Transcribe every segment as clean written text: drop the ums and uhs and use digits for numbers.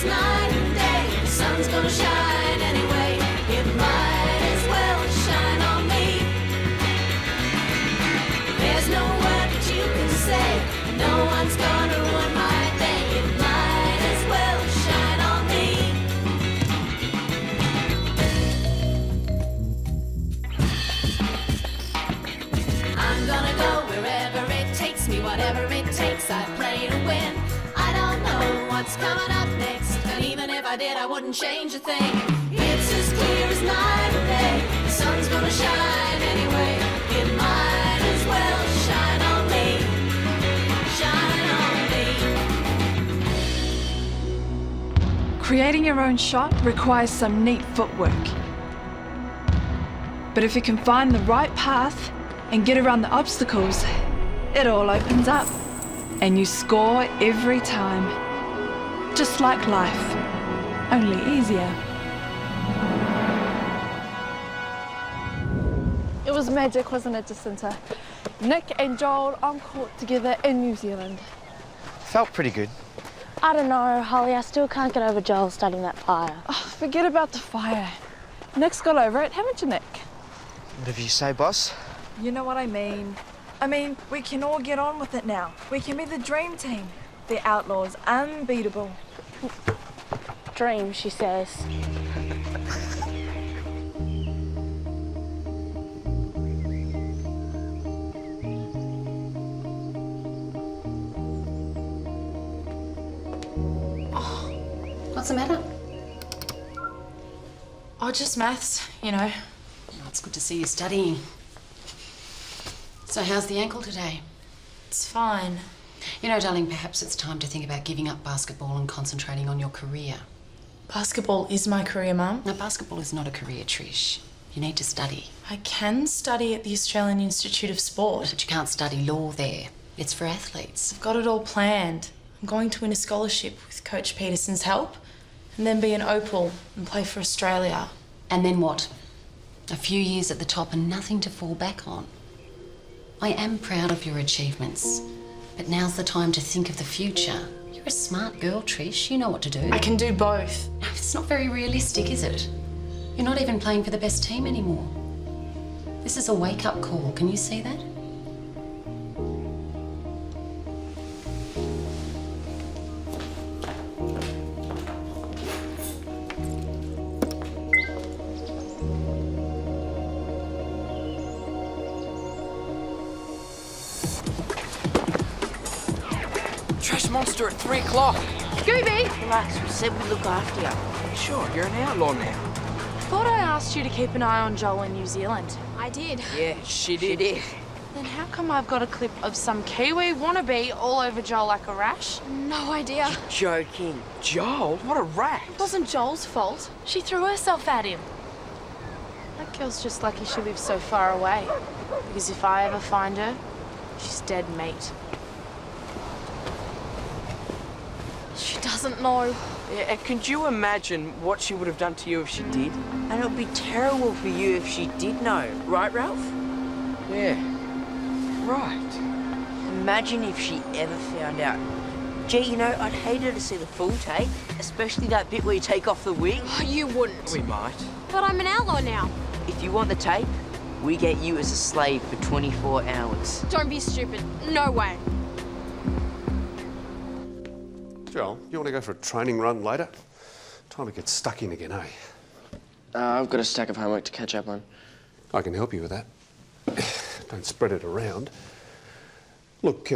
as night and day. The sun's gonna shine anyway. It might as well shine on me. There's no word that you can say. No one's gonna ruin my day. It might as well shine on me. I'm gonna go wherever it takes me, whatever it takes. I play to win. I don't know what's coming up next, and even if I did, I wouldn't change a thing. It's as clear as night and day. The sun's gonna shine anyway. It might as well shine on me. Shine on me. Creating your own shot requires some neat footwork. But if you can find the right path and get around the obstacles, it all opens up. And you score every time. Just like life, only easier. It was magic, wasn't it, Jacinta? Nick and Joel on court together in New Zealand. Felt pretty good. I don't know, Holly. I still can't get over Joel starting that fire. Oh, forget about the fire. Nick's got over it, haven't you, Nick? Whatever you say, boss. You know what I mean. We can all get on with it now. We can be the dream team. The Outlaws, unbeatable. Dream, she says. What's the matter? Oh, just maths, you know. Oh, it's good to see you studying. So how's the ankle today? It's fine. You know, darling, perhaps it's time to think about giving up basketball and concentrating on your career. Basketball is my career, Mum. Now, basketball is not a career, Trish. You need to study. I can study at the Australian Institute of Sport. But you can't study law there. It's for athletes. I've got it all planned. I'm going to win a scholarship with Coach Peterson's help, and then be an Opal and play for Australia. And then what? A few years at the top and nothing to fall back on. I am proud of your achievements, but now's the time to think of the future. You're a smart girl, Trish. You know what to do. I can do both. No, it's not very realistic, is it? You're not even playing for the best team anymore. This is a wake-up call. Can you see that? Trash monster at 3 o'clock. Scooby! Relax, we said we'd look after you. Sure, you're an outlaw now. Thought I asked you to keep an eye on Joel in New Zealand. I did. Yeah, she did. Then how come I've got a clip of some Kiwi wannabe all over Joel like a rash? No idea. Joking. Joel, what a rat. It wasn't Joel's fault. She threw herself at him. That girl's just lucky she lives so far away. Because if I ever find her, she's dead meat. She doesn't know. Yeah, and could you imagine what she would have done to you if she did? And it would be terrible for you if she did know, right, Ralph? Yeah, right. Imagine if she ever found out. Gee, you know, I'd hate her to see the full tape, especially that bit where you take off the wig. Oh, you wouldn't. We might. But I'm an outlaw now. If you want the tape, we get you as a slave for 24 hours. Don't be stupid. No way. Joel, you want to go for a training run later? Time to get stuck in again, eh? I've got a stack of homework to catch up on. I can help you with that. Don't spread it around. Look,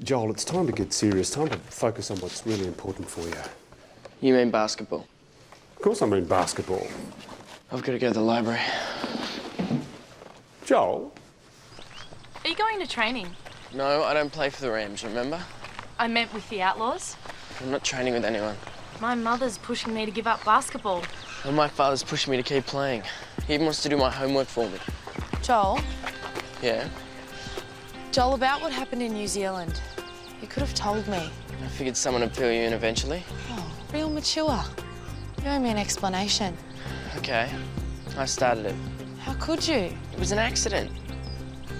Joel, it's time to get serious. Time to focus on what's really important for you. You mean basketball? Of course I mean basketball. I've got to go to the library. Joel? Are you going to training? No, I don't play for the Rams, remember? I meant with the Outlaws. I'm not training with anyone. My mother's pushing me to give up basketball. And my father's pushing me to keep playing. He even wants to do my homework for me. Joel? Yeah? Joel, about what happened in New Zealand. You could have told me. I figured someone would fill you in eventually. Oh, real mature. You owe me an explanation. Okay. I started it. How could you? It was an accident.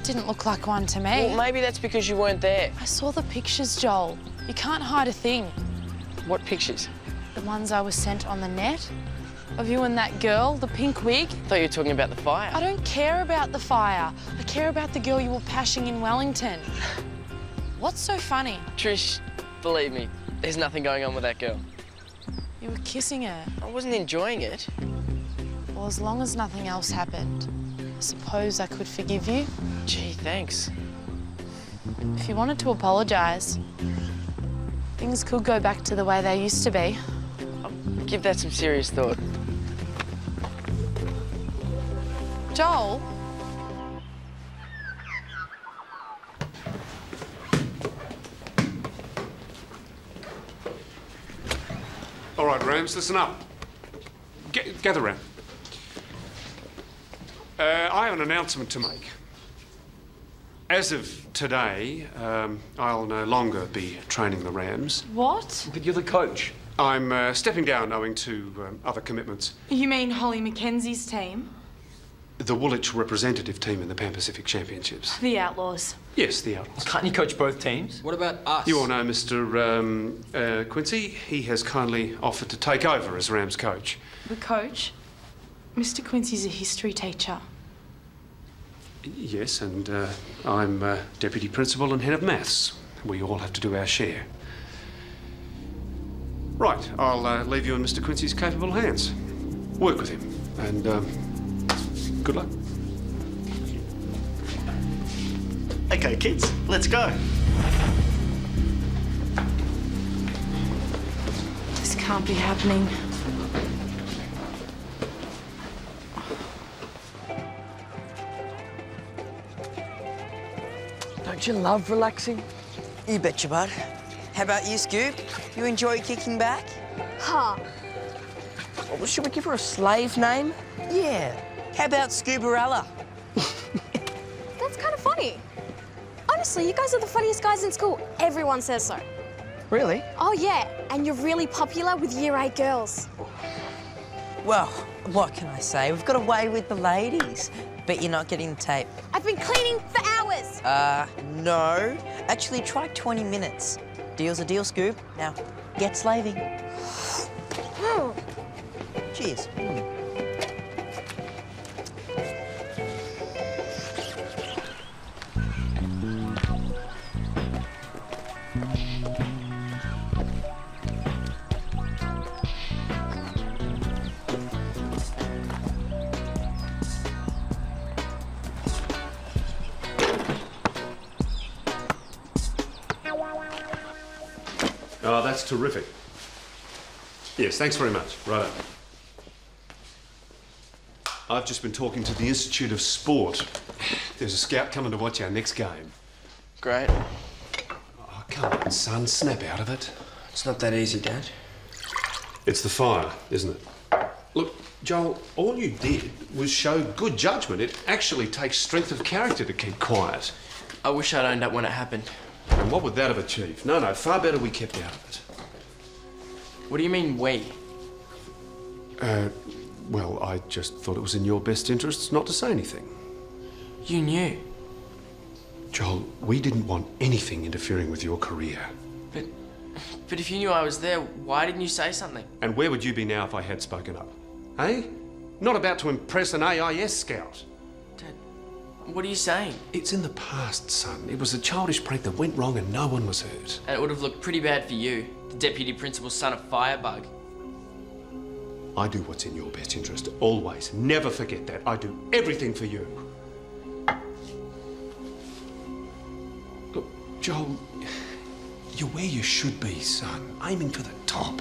Didn't look like one to me. Well, maybe that's because you weren't there. I saw the pictures, Joel. You can't hide a thing. What pictures? The ones I was sent on the net? Of you and that girl, the pink wig? I thought you were talking about the fire. I don't care about the fire. I care about the girl you were pashing in Wellington. What's so funny? Trish, believe me, there's nothing going on with that girl. You were kissing her. I wasn't enjoying it. Well, as long as nothing else happened, I suppose I could forgive you. Gee, thanks. If you wanted to apologise, things could go back to the way they used to be. I'll give that some serious thought. Joel? All right, Rams, listen up. Gather round. I have an announcement to make. As of today, I'll no longer be training the Rams. What? But you're the coach. I'm stepping down owing to other commitments. You mean Holly Mackenzie's team? The Woolwich representative team in the Pan Pacific Championships. The Outlaws. Yes, the Outlaws. Can't you coach both teams? What about us? You all know Mr. Quincy. He has kindly offered to take over as Rams coach. The coach? Mr. Quincy's a history teacher. Yes, and I'm deputy principal and head of maths. We all have to do our share. Right, I'll leave you in Mr. Quincy's capable hands. Work with him, and good luck. Okay, kids, let's go. This can't be happening. Don't you love relaxing? You betcha, bud. How about you, Scoop? You enjoy kicking back? Ha! Well, should we give her a slave name? Yeah. How about Scoobarella? That's kind of funny. Honestly, you guys are the funniest guys in school. Everyone says so. Really? Oh, yeah. And you're really popular with Year 8 girls. Well, what can I say? We've got away with the ladies. Bet you're not getting the tape. I've been cleaning for hours. No. Actually, try 20 minutes. Deal's a deal, Scoop. Now, get slaving. Cheers. Oh, that's terrific. Yes, thanks very much. Right. I've just been talking to the Institute of Sport. There's a scout coming to watch our next game. Great. Oh, come on, son, snap out of it. It's not that easy, Dad. It's the fire, isn't it? Look, Joel, all you did was show good judgment. It actually takes strength of character to keep quiet. I wish I'd owned up when it happened. And what would that have achieved? No, far better we kept out of it. What do you mean, we? Well, I just thought it was in your best interests not to say anything. You knew. Joel, we didn't want anything interfering with your career. But if you knew I was there, why didn't you say something? And where would you be now if I had spoken up? Eh? Not about to impress an AIS scout. Dad, what are you saying? It's in the past, son. It was a childish prank that went wrong and no one was hurt. And it would have looked pretty bad for you, the deputy principal's son of Firebug. I do what's in your best interest, always. Never forget that. I do everything for you. Look, Joel, you're where you should be, son. Aiming for the top.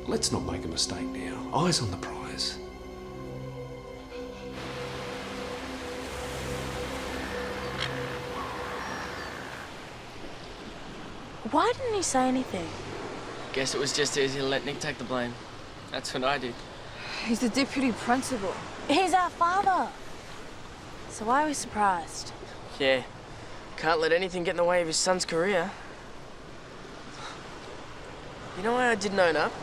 Let's not make a mistake now. Eyes on the prize. Why didn't he say anything? Guess it was just easy to let Nick take the blame. That's what I did. He's the deputy principal. He's our father. So why are we surprised? Yeah. Can't let anything get in the way of his son's career. You know why I didn't own up?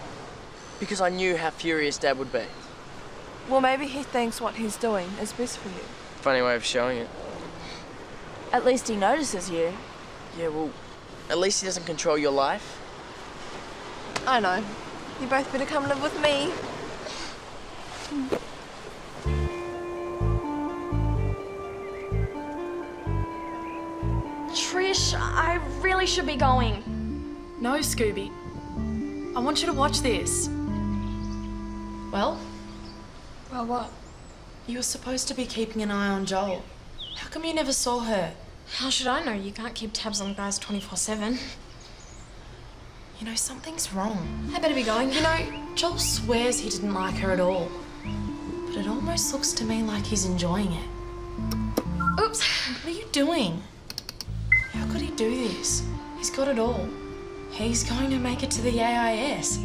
Because I knew how furious Dad would be. Well, maybe he thinks what he's doing is best for you. Funny way of showing it. At least he notices you. Yeah, well, at least he doesn't control your life. I know. You both better come live with me. Trish, I really should be going. No, Scooby. I want you to watch this. Well, Well, what? you were supposed to be keeping an eye on Joel. How come you never saw her? How should I know? You can't keep tabs on guys 24/7. You know, something's wrong. I better be going. You know, Joel swears he didn't like her at all. But it almost looks to me like he's enjoying it. Oops. What are you doing? How could he do this? He's got it all. He's going to make it to the AIS.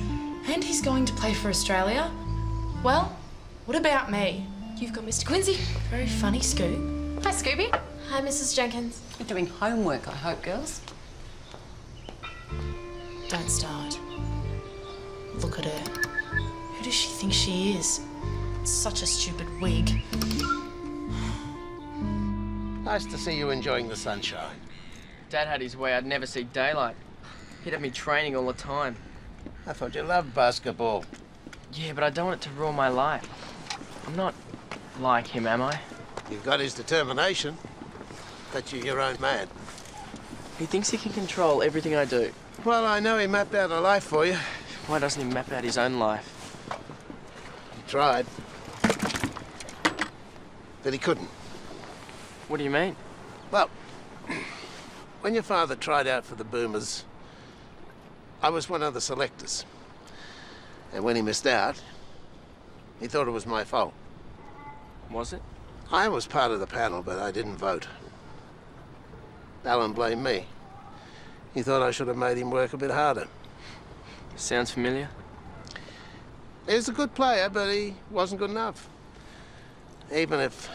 And he's going to play for Australia. Well, what about me? You've got Mr. Quincy. Very funny, Scoop. Hi, Scooby. Hi, Mrs. Jenkins. You're doing homework, I hope, girls. Don't start. Look at her. Who does she think she is? Such a stupid wig. Nice to see you enjoying the sunshine. Dad had his way. I'd never see daylight. He'd have me training all the time. I thought you loved basketball. Yeah, but I don't want it to rule my life. I'm not like him, am I? You've got his determination. Bet you're your own man. He thinks he can control everything I do. Well, I know he mapped out a life for you. Why doesn't he map out his own life? He tried. But he couldn't. What do you mean? Well, when your father tried out for the Boomers, I was one of the selectors. And when he missed out, he thought it was my fault. Was it? I was part of the panel, but I didn't vote. Alan blamed me. He thought I should have made him work a bit harder. Sounds familiar. He was a good player, but he wasn't good enough. Even if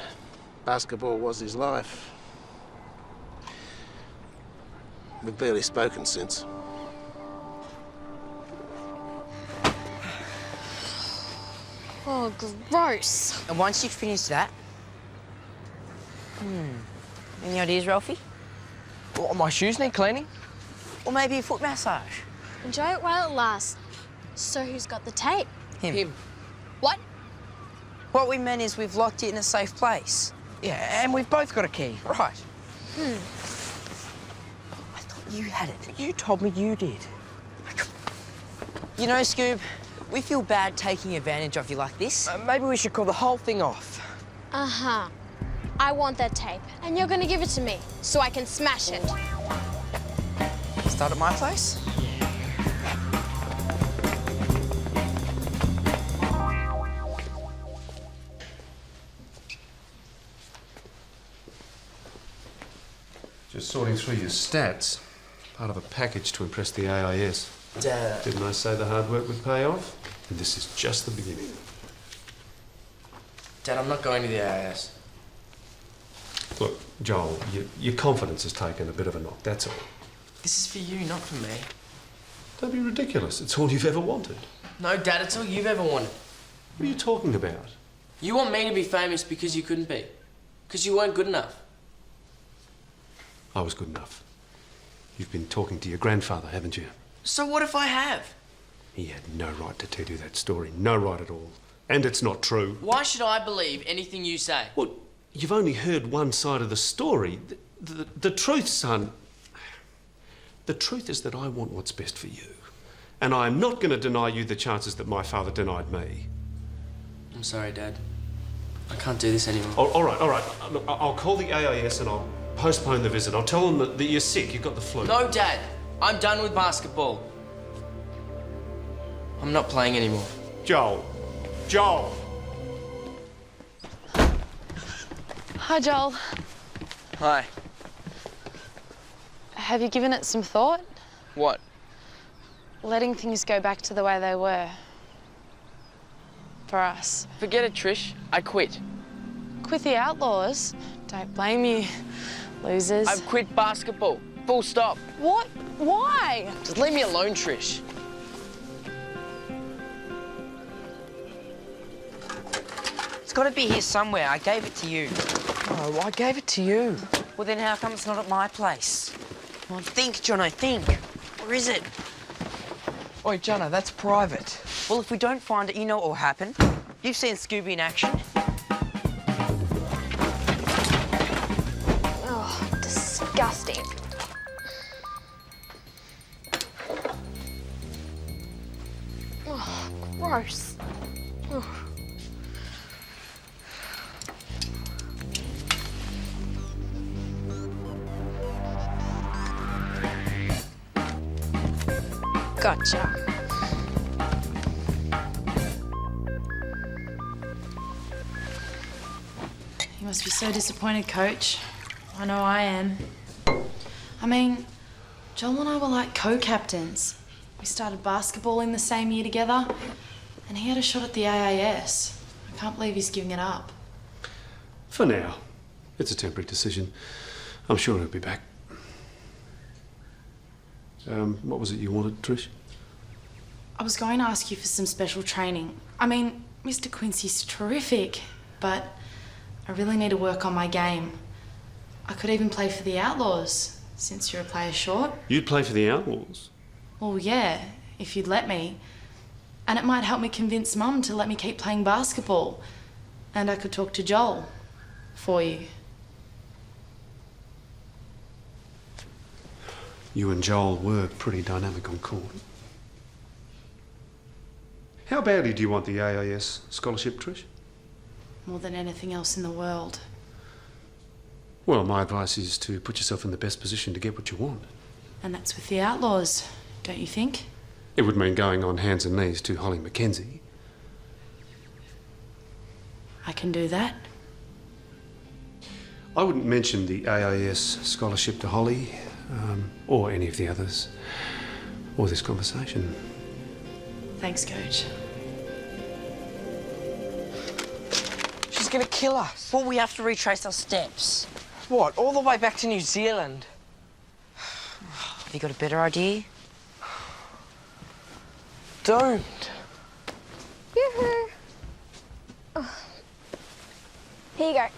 basketball was his life. We've barely spoken since. Oh, gross. And once you finish that... Any ideas, Ralphie? Oh, my shoes need cleaning. Or maybe a foot massage? Enjoy it while it lasts. So who's got the tape? Him. What? What we meant is we've locked it in a safe place. Yeah, and we've both got a key. Right. I thought you had it. You told me you did. You know, Scoob, we feel bad taking advantage of you like this. Maybe we should call the whole thing off. Uh-huh. I want that tape, and you're gonna give it to me, so I can smash it. Start at my place? Just sorting through your stats. Part of a package to impress the AIS. Dad. Didn't I say the hard work would pay off? And this is just the beginning. Dad, I'm not going to the AIS. Look, Joel, your confidence has taken a bit of a knock, that's all. This is for you, not for me. Don't be ridiculous. It's all you've ever wanted. No, Dad, it's all you've ever wanted. What are you talking about? You want me to be famous because you couldn't be. Because you weren't good enough. I was good enough. You've been talking to your grandfather, haven't you? So what if I have? He had no right to tell you that story. No right at all. And it's not true. Why should I believe anything you say? Well, you've only heard one side of the story. The truth, son... The truth is that I want what's best for you. And I'm not going to deny you the chances that my father denied me. I'm sorry, Dad. I can't do this anymore. All right. Look, I'll call the AIS and I'll postpone the visit. I'll tell them that you're sick, you've got the flu. No, Dad. I'm done with basketball. I'm not playing anymore. Joel. Hi, Joel. Hi. Have you given it some thought? What? Letting things go back to the way they were. For us. Forget it, Trish. I quit. Quit the Outlaws? Don't blame you, losers. I've quit basketball. Full stop. What? Why? Just leave me alone, Trish. It's got to be here somewhere. I gave it to you. Oh, I gave it to you. Well, then how come it's not at my place? Well, think, Jono, think. Where is it? Oi, Jono, that's private. Well, if we don't find it, you know what will happen. You've seen Scooby in action. Oh, disgusting. Oh, gross. Ugh. Gotcha. You must be so disappointed, Coach. I know I am. I mean, Joel and I were like co-captains. We started basketball in the same year together, and he had a shot at the AIS. I can't believe he's giving it up. For now. It's a temporary decision. I'm sure he'll be back. What was it you wanted, Trish? I was going to ask you for some special training. I mean, Mr. Quincy's terrific, but I really need to work on my game. I could even play for the Outlaws, since you're a player short. You'd play for the Outlaws? Well, yeah, if you'd let me. And it might help me convince Mum to let me keep playing basketball. And I could talk to Joel for you. You and Joel were pretty dynamic on court. How badly do you want the AIS scholarship, Trish? More than anything else in the world. Well, my advice is to put yourself in the best position to get what you want. And that's with the Outlaws, don't you think? It would mean going on hands and knees to Holly Mackenzie. I can do that. I wouldn't mention the AIS scholarship to Holly, or any of the others, or this conversation. Thanks, Coach. She's gonna kill us. Well, we have to retrace our steps. What, all the way back to New Zealand? Have you got a better idea? Don't. Yoo-hoo. Oh. Here you go.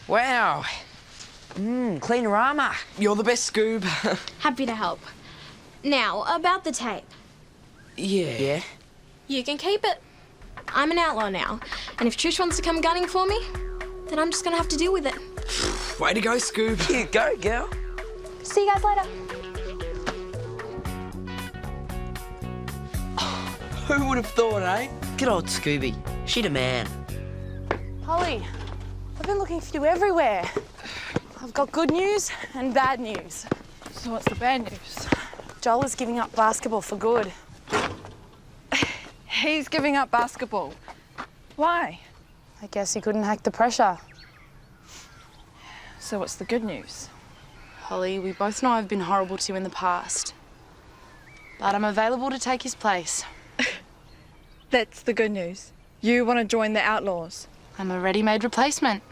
Wow. Cleanorama. You're the best, Scoob. Happy to help. Now, about the tape. Yeah. You can keep it. I'm an outlaw now, and if Trish wants to come gunning for me, then I'm just gonna have to deal with it. Way to go, Scoob. Here you go, girl. See you guys later. Who would have thought, eh? Good old Scooby. She the man. Holly, I've been looking for you everywhere. I've got good news and bad news. So what's the bad news? Joel is giving up basketball for good. He's giving up basketball. Why? I guess he couldn't hack the pressure. So what's the good news? Holly, we both know I've been horrible to you in the past. But I'm available to take his place. That's the good news. You want to join the Outlaws. I'm a ready-made replacement.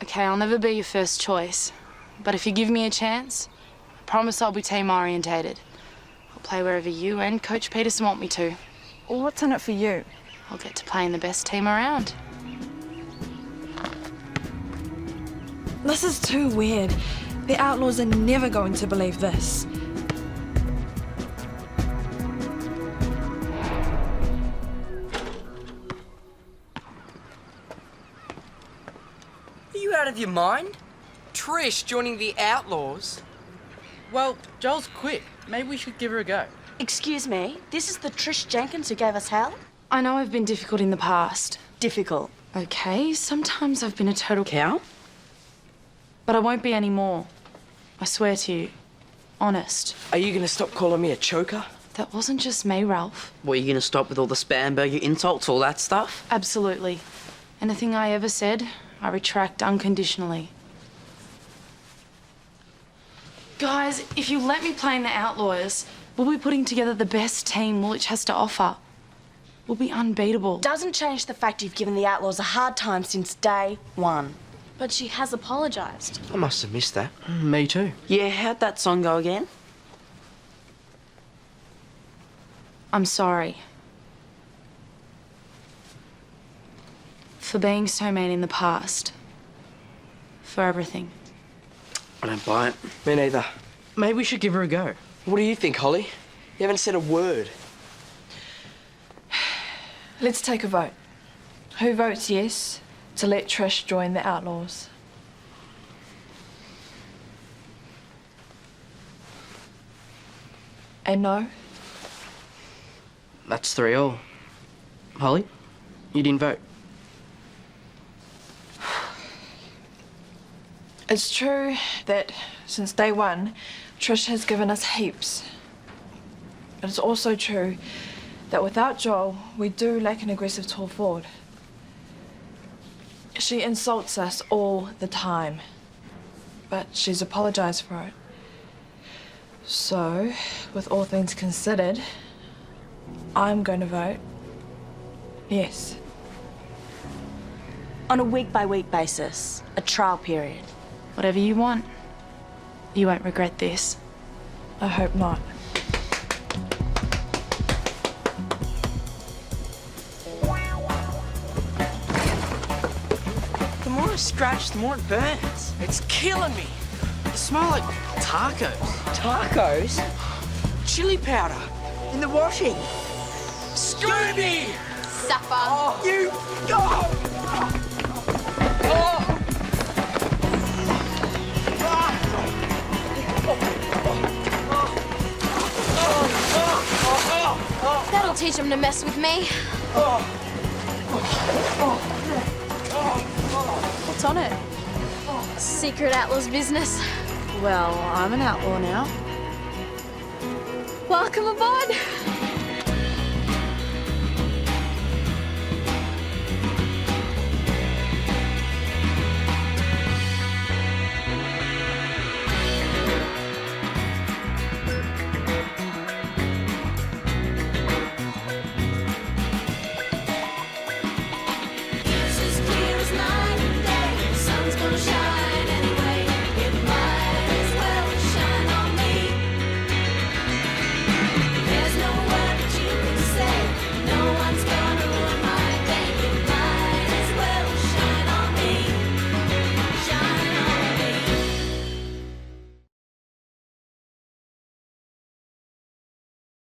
Okay, I'll never be your first choice. But if you give me a chance, I promise I'll be team-orientated. I'll play wherever you and Coach Peterson want me to. Well, what's in it for you? I'll get to play in the best team around. This is too weird. The Outlaws are never going to believe this. Are you out of your mind? Trish joining the Outlaws? Well, Joel's quit. Maybe we should give her a go. Excuse me, this is the Trish Jenkins who gave us hell? I know I've been difficult in the past. Difficult. Okay, sometimes I've been a total Cow? but I won't be anymore. I swear to you. Honest. Are you gonna stop calling me a choker? That wasn't just me, Ralph. What, are you gonna stop with all the spam burger insults, all that stuff? Absolutely. Anything I ever said, I retract unconditionally. Guys, if you let me play in the Outlaws, we'll be putting together the best team Woolwich has to offer. We'll be unbeatable. Doesn't change the fact you've given the Outlaws a hard time since day one. But she has apologised. I must have missed that. Me too. Yeah, how'd that song go again? I'm sorry. For being so mean in the past. For everything. I don't buy it. Me neither. Maybe we should give her a go. What do you think, Holly? You haven't said a word. Let's take a vote. Who votes yes to let Trish join the Outlaws? And no? That's 3-3. Holly, you didn't vote. It's true that since day one, Trish has given us heaps. But it's also true that without Joel, we do lack an aggressive tall forward. She insults us all the time, but she's apologised for it. So, with all things considered, I'm going to vote yes. On a week-by-week basis, a trial period. Whatever you want. You won't regret this. I hope not. The more I scratch, the more it burns. It's killing me. It smells like tacos. Tacos? Chili powder in the washing. Scooby! Suffer. You go! That'll teach him to mess with me. What's on it? Secret Outlaws business. Well, I'm an outlaw now. Welcome aboard.